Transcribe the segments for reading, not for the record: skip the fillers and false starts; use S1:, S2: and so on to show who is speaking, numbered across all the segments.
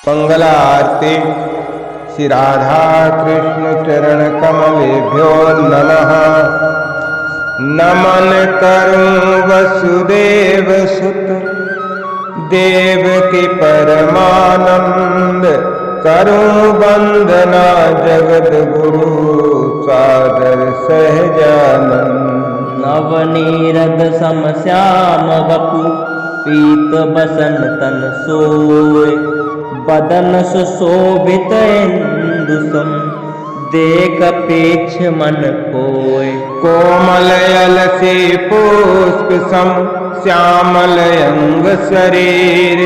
S1: मंगलारती। श्री राधा कृष्ण चरण कमलेभ्यो नमः। नमन करूं वसुदेव सुत देवकी परमानंद। करूं वंदना जगत गुरु सादर सहजानंद।
S2: नवनीरद सम श्याम वपु पीत बसन तन सोय। बदन सुशोभित इंदुसम देख पेक्ष मन कोय।
S1: कोमल अलसी पुष्प सम श्यामल अंग शरीर।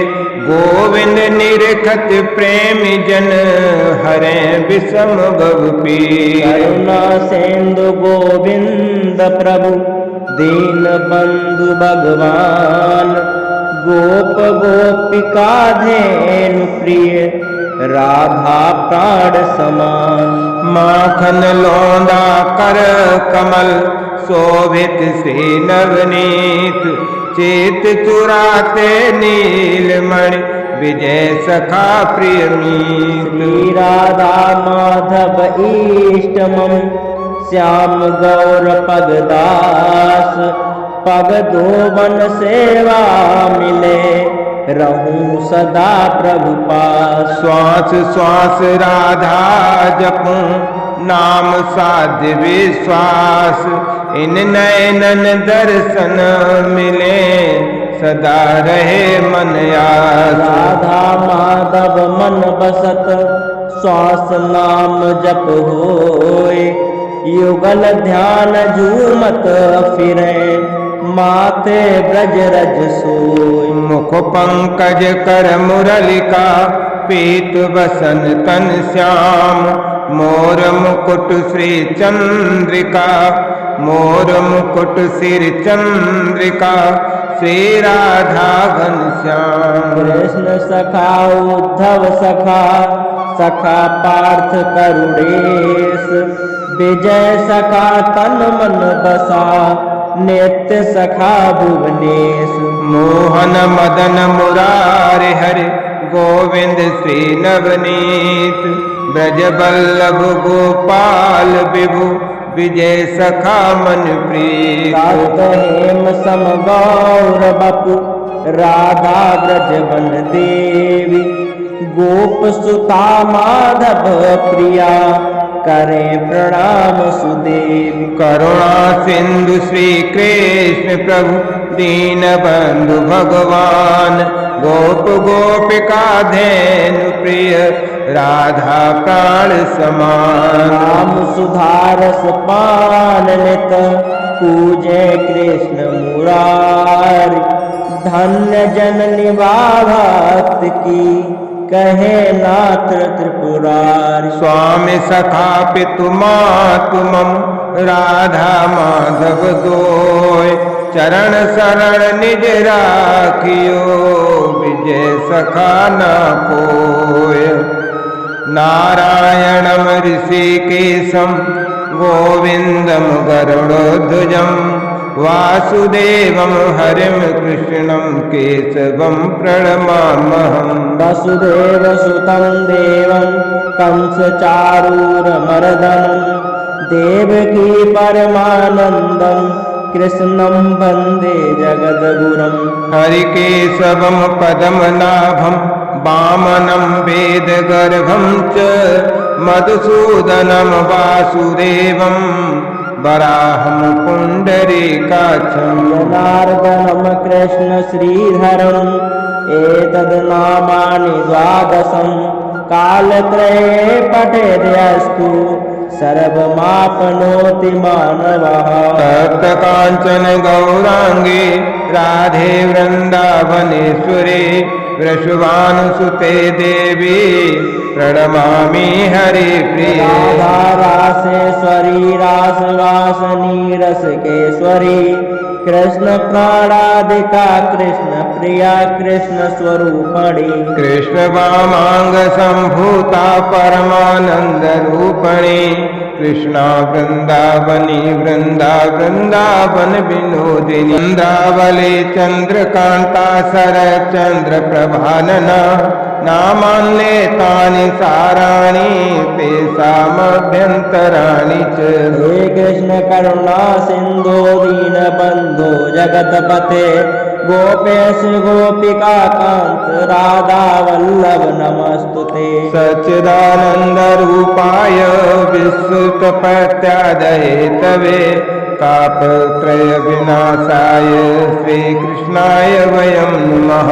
S1: गोविंद निरखत प्रेमी जन हरे विषम भव पीर।
S2: करुणा सेंदु गोविंद प्रभु दीन बंधु भगवान। गोप गोपिका धेनु प्रिय राधा प्राण समान।
S1: माखन लौंदा कर कमल शोभित श्री नवनीत। चेत चुराते नीलमणि विजय सखा प्रिय मीत।
S2: श्री राधा माधव इष्टमम श्याम गौर पगदास। पग धोवन सेवा मिले रहूं सदा प्रभु पास।
S1: श्वास श्वास राधा जपूं नाम साध्य विश्वास। इन नयनन दर्शन मिले सदा रहे मन आस।
S2: राधा माधव मन बसत श्वास नाम जप होय। युगल ध्यान झूमत फिरे माथे ब्रज रज सोय।
S1: मुख पंकज कर मुरलिका पीत बसन तन श्याम। मोर मुकुट श्री चंद्रिका मोर मुकुट श्री चंद्रिका। श्री राधा घनश्याम।
S2: कृष्ण सखा उद्धव सखा सखा पार्थ करुणेश। विजय सखा तन मन बसा नित्य सखा भुवनेश।
S1: मोहन मदन मुरारि हरि गोविंद श्री नवनीत। ब्रज बल्लभ गोपाल विभु विजय सखा मन प्रीत।
S2: हेम सम गौर बपु राधा ब्रज वन देवी। गोप सुता माधव प्रिया करे प्रणाम सुदेव।
S1: करुणा सिंधु श्री कृष्ण प्रभु दीन बंधु भगवान। गोप गोपिका धेनु प्रिय राधा प्राण समान।
S2: राम सुधारस पान नित पूजे कृष्ण मुरारी। धन्य जननी भक्त की कहे नाथ त्रिपुरारी।
S1: स्वामी सखा पितु मातु मम राधा माधव दोय। चरण शरण निज राखियो विजय सखा न कोय। नारायणम ऋषिकेशम गोविंदम गरुड़ध्वजम। वासुदेवम हरिम कृष्णम केशवम प्रणमाम्यहम्।
S2: वसुदेव सुतं देवं कंस चारूरमर्दनं। देवकी परमानंदं कृष्णं वन्दे जगद्गुरुं।
S1: हरिकेशवम पद्मनाभम वामनं वेदगर्भं च। मधुसूदनं वासुदेवं वराहं पुण्डरीकाक्षं।
S2: जनार्दनं कृष्ण श्रीधरम् एतद् नामानि द्वादशं। कालत्रये पठेद्यस्तु सर्वमाप्नोति मानवः।
S1: तप्त कांचन गौरांगी राधे वृंदावनेश्वरी। वृषभानुसुते देवी प्रणमामि हरिप्रिये।
S2: राधा रासेश्वरी रासवासिनी रसकेश्वरी। कृष्ण प्राणादिका कृष्ण प्रिया कृष्ण स्वरूपणी।
S1: कृष्ण वामांग संभूता परमानंद रूपणी। कृष्णा वृंदावनी वृंदावन विनोदिनी। वृंदावली चंद्रकांता शरद चंद्र प्रभानना। नामान्ये तानि साराणि तेषामभ्यन्तराणि च।
S2: हे कृष्ण करुणा सिंधो दीनबंधो जगतपते गोपेश गोपिका कांत राधा वल्लभ नमस्तुते।
S1: सच्चिदानंद रूपाय विश्वोत्पत्त्यादये तवे तापत्रय विनाशाय श्रीकृष्णाय वयं नमः।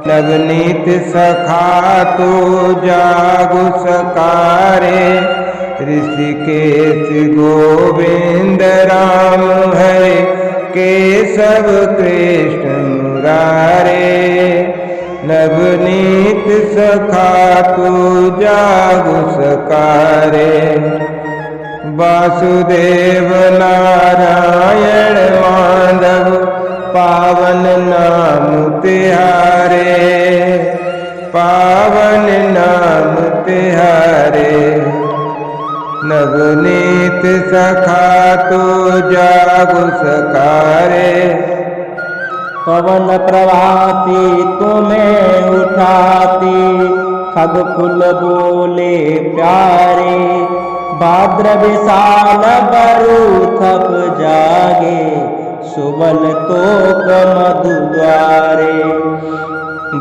S1: नवनीत सखा तो जागु सकारे ऋषिकेश गोविंद राम हरे केशव कृष्ण मुरारे। नवनीत सखा तो जागु सकारे वासुदेव नारायण माधव पावन नाम तिहारे पावन नाम तिहारे। नवनीत सखा तो जागु सकारे
S2: पवन प्रभाती तुम्हें उठाती खग फूल बोले प्यारे भाद्र विशाल बरु थप जागे सुबल तोक मधु द्वारे।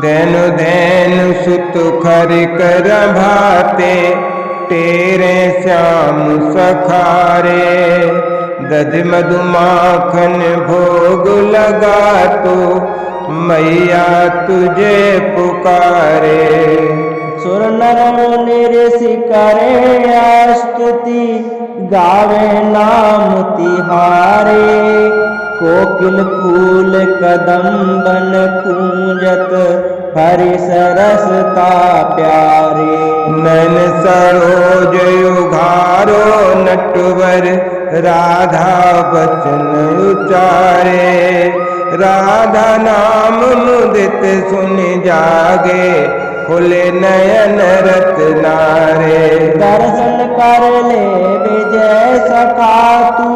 S1: धैनु धैनु सुत खर कर भाते तेरे श्याम सखारे। दध मधु माखन भोग लगा तो मैया तुझे पुकारे।
S2: सुर नर मुनि ऋषि करे स्तुति गावे नाम तिहारे। कोकिल फूल कदम्बन कूंजत हरि सरसता प्यारे।
S1: नैन सरोज युघारो नटवर राधा बचन उचारे। राधा नाम मुदित सुन जागे खुले नयन रत्नारे।
S2: दर्शन कर ले विजय सखा तू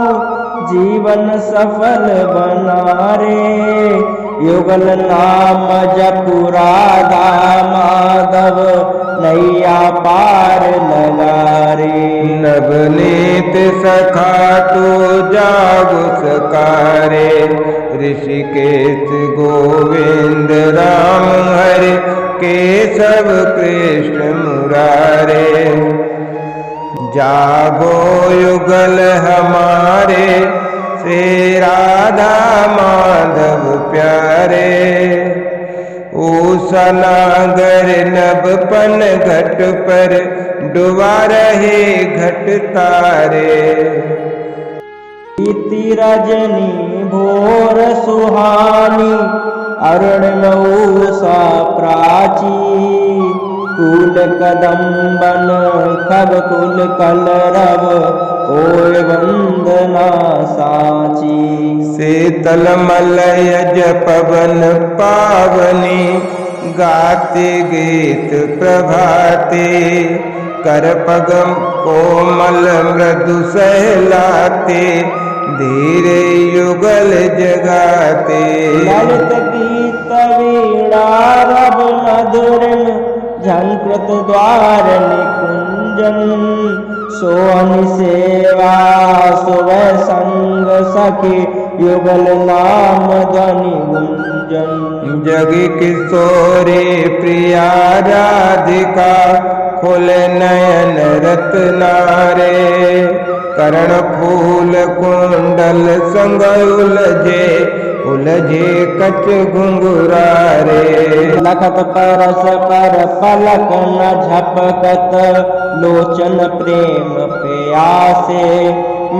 S2: जीवन सफल बना रे। युगल नाम जपु राधा माधव नैया पार लगा रे।
S1: नवनीत सखा तो जागु सकारे ऋषिकेश गोविंद राम हरे केशव कृष्ण मुरारे। जागो युगल हमारे श्री राधा माधव प्यारे। ऊषा नागर नवपन घट पर डुबा रहे घट तारे।
S2: प्रीति रजनी भोर सुहानी अरुण उषा प्राची। कुल कदम्बन खग कुल कलरव ओय वंदना साची।
S1: शीतल मलयज पवन पावनी गाते गीत प्रभाते। कर पगम कोमल मृदु सहलाते धीरे युगल जगाते।
S2: ललित गीत वीणा रव मधुरन झंकृत द्वार निकुंजन। सोहन सेवा सुबह संग सखी युगल नाम ध्वनि गुंजन।
S1: जगी किशोरी प्रिया राधिका खोले नयन रत्नारे। करण फूल कुंडल संग उलझे कच घुंघरारे।
S2: लखत परस पर पलक न झपकत लोचन प्रेम प्यासे।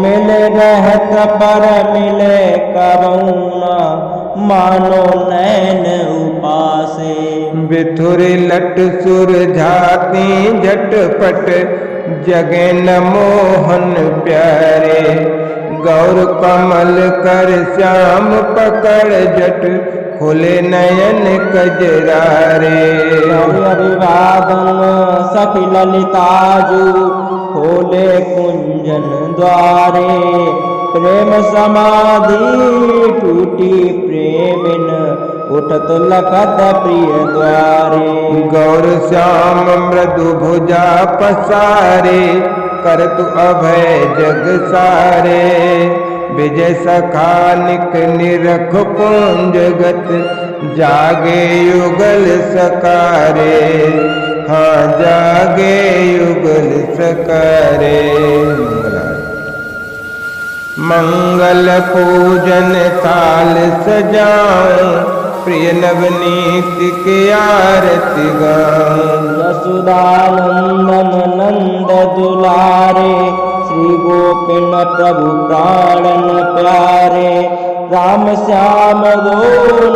S2: मिले रहत पर मिले करुणा मानो नैन उपासे।
S1: बिथुरी लट सुर झाती झटपट जगे न मोहन प्यारे। गौर कमल कर श्याम पकड़ जट खोले नयन कजरारे।
S2: अभिवादन सखी ललिताजू खोले कुंजन द्वारे। प्रेम समाधि टूटी प्रेमिन उठत लखत प्रिय द्वारे।
S1: गौर श्याम मृदु भुजा पसारे, करतु अभय जग सारे। विजय सखा निक निरख पुंजगत, जागे युगल सकारे। हाँ जागे युगल सकारे। मंगल पूजन ताल सजाऊं, प्रिय नवनीत की आरती गाऊं।
S2: यशोदानंदन नंद दुलारे, श्री गोपिन प्रभु प्राणन प्यारे। राम श्याम दो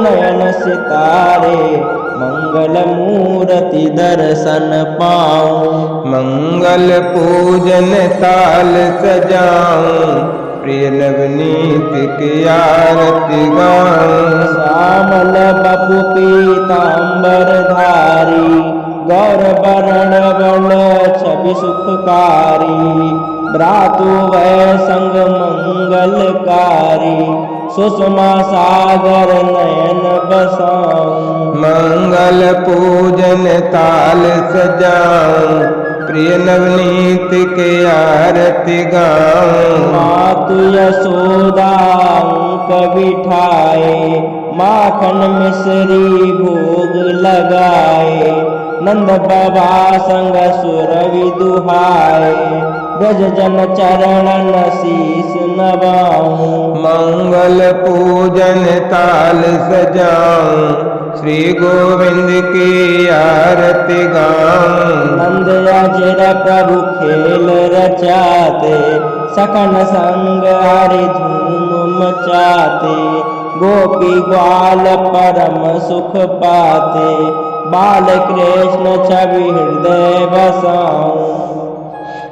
S2: नयन सितारे, मंगल मूर्ति दर्शन पाऊं।
S1: मंगल पूजन ताल सजाऊं, प्रिय नवनीत की आरती गाऊं।
S2: श्यामल बपु पीतांबर धारी, गौर वरण बल छवि सुखकारी। भ्रातु वै संग मंगलकारी, सुषमा सागर नयन बसाऊं।
S1: मंगल पूजन ताल सजाऊं, प्रिय नवनीत के आरती गाऊं।
S2: मातु यशोदा अंक बिठाए, माखन मिश्री भोग लगाए। नंद बाबा संग सुर विदुहाए, ब्रज जन चरणन शीस नवाऊं।
S1: मंगल पूजन ताल सजाऊं, श्री गोविंद की आरती गाऊं।
S2: नंद अजर प्रभु खेल रचाते, सखन संग हरि धूम मचाते। गोपी ग्वाल परम सुख पाते, बाल कृष्ण छवि हृदय बसाऊं।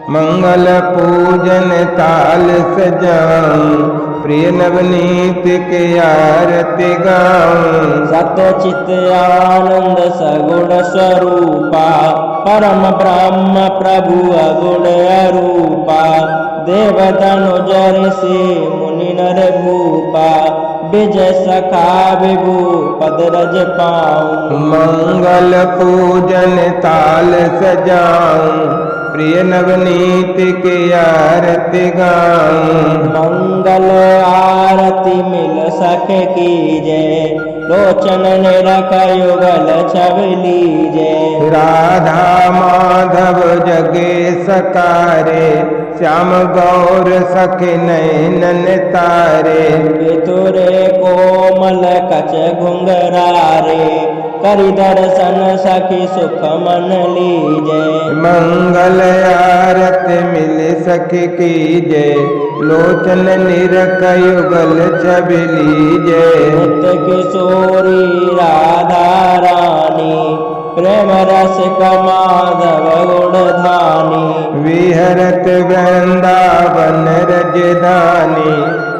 S1: मंगल पूजन ताल सजाऊं, प्रिय नवनीत के आरती गाऊं।
S2: सत्य चित आनंद सगुण स्वरूपा, परम ब्रह्म प्रभु अगुण अरूपा। देव तनुज ऋषि मुनि नर भूपा, विजय सखा विभु पद रज पाऊं।
S1: मंगल पूजन ताल सजाऊं, प्रिय नवनीत की आरती गाऊं।
S2: मंगल आरती मिल सके कीजय, लोचन निरख युगल छवि लीजय।
S1: राधा माधव जगे सकारे, श्याम गौर सखी नयनन तारे।
S2: तुरे कोमल कच घुंघरारे, करि दर्शन सखी सुख मन लीजय।
S1: मंगल आरत मिल सखी कीजय, लोचन निरख युगल छवि लीजय।
S2: नित्य किशोरी राधा रानी, प्रेम रस माधव गुण धानी।
S1: विहरत वृंदावन रजधानी,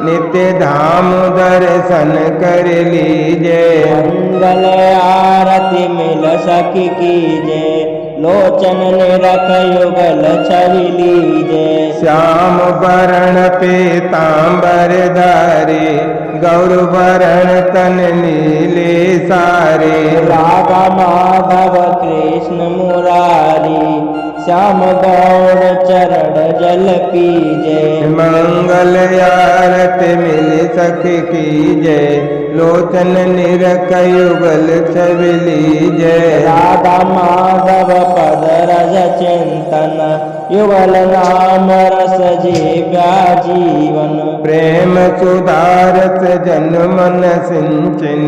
S1: नित्य धाम दर्शन कर लीजय।
S2: मंगल आरती मिल सखी कीजय, लोचन निरख युगल छवि लीजय।
S1: श्याम वरण पीतांबर धारी, गौर वरण तन नीले सारे।
S2: राधा माधव कृष्ण मुरारी, श्याम गौर चरण जल पीजय।
S1: मंगल आरत मिल सखी कीजय, लोचन निरख युगल छवि लीजय।
S2: राधा माधव पद रज चिंतन, युगल नाम रस जीव्या जीवन।
S1: प्रेम सुधारस जन मन सिंचन,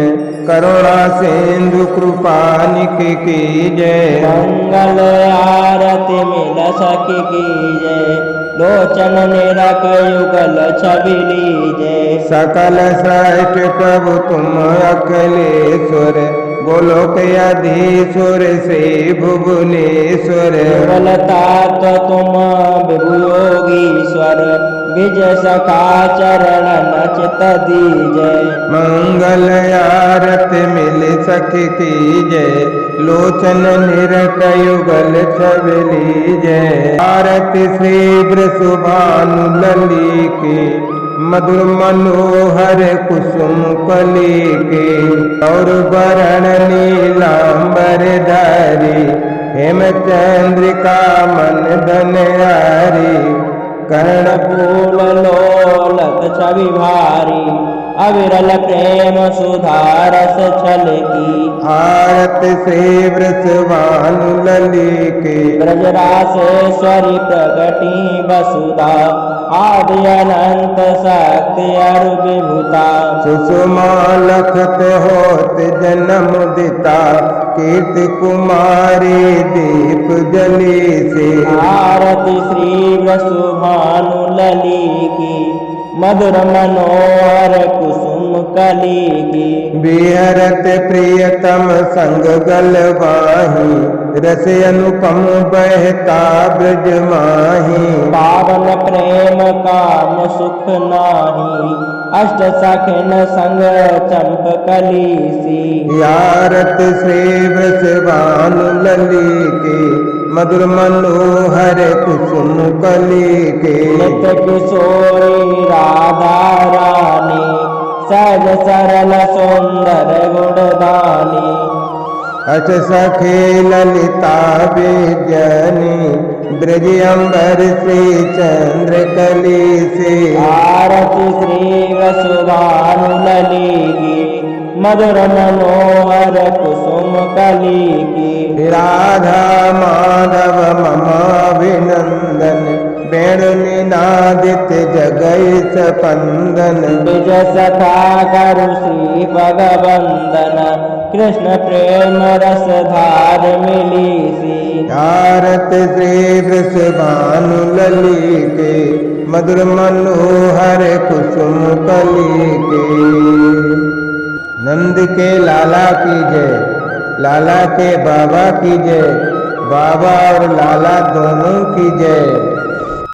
S1: करुणा सिंधु कृपा निक कीजय।
S2: मंगल आरती मिल सखी कीजय, लोचन निरख युगल छवि लीजय।
S1: सकल श्रेष्ठ प्रभु तुम अखिलेश्वर, गोलोक अधीश्वर श्री भुवनेश्वर।
S2: केवलता तो तुम विभु योगीश्वर, विजय सखा चरण नचित दीजय।
S1: मंगल आरत मिल सखी कीजय, लोचन निरख युगल छवि लीजय। आरती श्री वृषभानु लली की, मधुर मनोहर कुसुम कली के और वरण नीलांबर धारी हेमचंद्रिका मन धनहारी कर्ण
S2: फूल लोलत छवि भारी अविरल प्रेम सुधारस छल की
S1: आरत श्री वृषभानु लली के
S2: ब्रजरासेश्वरी प्रगटी वसुधा आदि अनंत शक्ति अरु विभुता
S1: सुषमा लखत होत जन्म दिता कीर्ति कुमारी दीप जली से
S2: आरती श्री वसुभानु लली की मधुर मनोहर कुसुम कली की
S1: बिहरत प्रियतम संग गलवाही रस अनुपम बहता ब्रज माही
S2: पावन प्रेम काम सुख नाही अष्ट सखिन संग चंप कली सी
S1: यारत श्री वृषभानु लली के मधुर मनोहर कुसुम कली के
S2: नित्य किशोरी राधा रानी सहज सरल सुंदर गुणदानी
S1: अच सखे ललिता विजनी ब्रज अम्बर श्री चंद्र कली से
S2: आरती श्री वसुभानु लली की मधुर मनोहर कुसुम कली की
S1: राधा माधव ममाभिनंदन वेणु निनादित जगै स्पंदन
S2: निज सखा करु श्री भगवंदन कृष्ण प्रेम रस धार मिली सी
S1: आरत श्री वृषभानु लली के मधुर मनोहर कुसुम कली के नंद के लाला की जय, लाला के बाबा की जय, बाबा और लाला दोनों की जय।